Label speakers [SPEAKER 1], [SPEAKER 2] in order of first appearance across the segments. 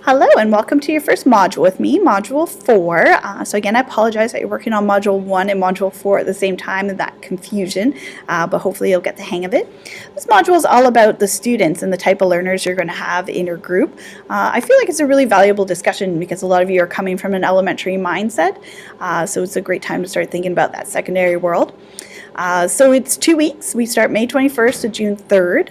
[SPEAKER 1] Hello and welcome to your first module with me, Module 4. So again, I apologize that you're working on Module 1 and Module 4 at the same time and that confusion, but hopefully you'll get the hang of it. This module is all about the students and the type of learners you're going to have in your group. I feel like it's a really valuable discussion because a lot of you are coming from an elementary mindset, so it's a great time to start thinking about that secondary world. So it's 2 weeks. We start May 21st to June 3rd.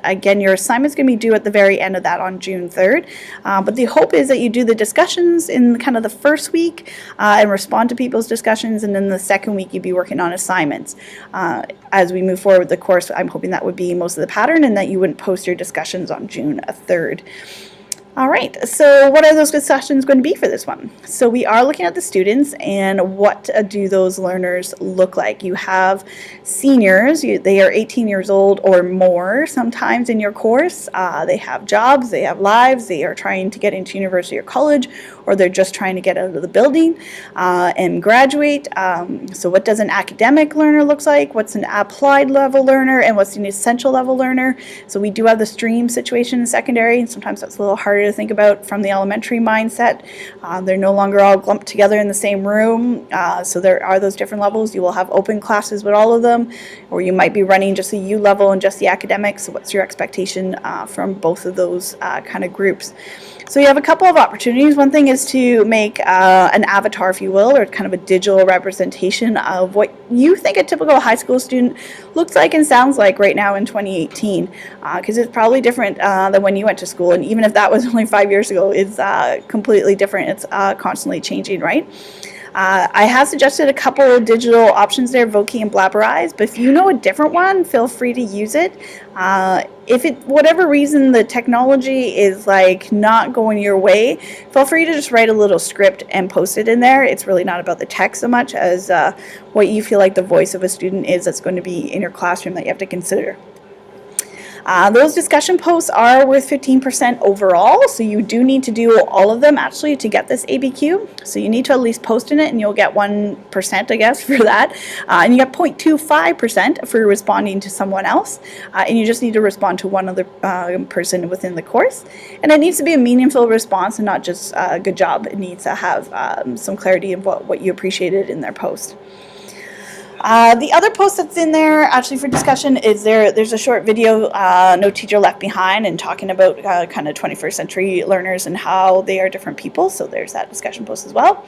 [SPEAKER 1] Again, your assignment's going to be due at the very end of that on June 3rd. But the hope is that you do the discussions in kind of the first week and respond to people's discussions, and then the second week you'd be working on assignments. As we move forward with the course, I'm hoping that would be most of the pattern and that you wouldn't post your discussions on June 3rd. All right, so what are those discussions going to be for this one? So we are looking at the students and what do those learners look like. You have seniors, they are 18 years old or more sometimes in your course. They have jobs, they have lives, they are trying to get into university or college, or they're just trying to get out of the building and graduate. So what does an academic learner look like? What's an applied level learner? And what's an essential level learner? So we do have the stream situation in secondary, and sometimes that's a little harder to think about from the elementary mindset. They're no longer all lumped together in the same room, so there are those different levels. You will have open classes with all of them, or you might be running just the U level and just the academics. So what's your expectation from both of those kind of groups? So you have a couple of opportunities. One thing is to make an avatar, if you will, or kind of a digital representation of what you think a typical high school student looks like and sounds like right now in 2018, because it's probably different than when you went to school, and even if that was only 5 years ago, it's completely different. It's constantly changing, right? I have suggested a couple of digital options there, Voki and Blabberize, but if you know a different one, feel free to use it. If whatever reason the technology is like not going your way, feel free to just write a little script and post it in there. It's really not about the text so much as what you feel like the voice of a student is that's going to be in your classroom that you have to consider. Those discussion posts are worth 15% overall, so you do need to do all of them actually to get this ABQ. So you need to at least post in it, and you'll get 1%, I guess, for that. And you get 0.25% for responding to someone else, and you just need to respond to one other person within the course. And it needs to be a meaningful response and not just a good job. It needs to have some clarity of what you appreciated in their post. The other post that's in there actually for discussion is there's a short video, No Teacher Left Behind, and talking about kind of 21st century learners and how they are different people. So there's that discussion post as well.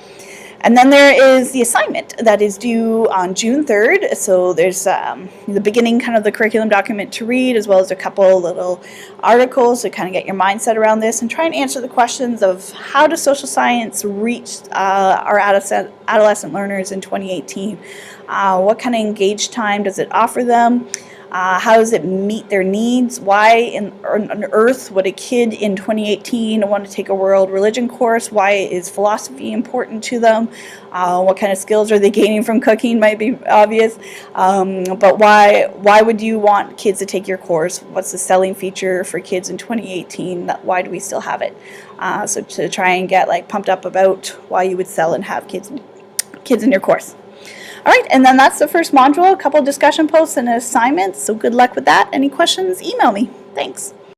[SPEAKER 1] And then there is the assignment that is due on June 3rd. So there's the beginning kind of the curriculum document to read, as well as a couple little articles to kind of get your mindset around this and try and answer the questions of how does social science reach our adolescent learners in 2018? What kind of engaged time does it offer them? How does it meet their needs? Why on earth would a kid in 2018 want to take a world religion course? Why is philosophy important to them? What kind of skills are they gaining from cooking might be obvious. But why would you want kids to take your course? What's the selling feature for kids in 2018? Why do we still have it? So to try and get like pumped up about why you would sell and have kids in your course. All right, and then that's the first module, a couple discussion posts and an assignment. So good luck with that. Any questions, email me. Thanks.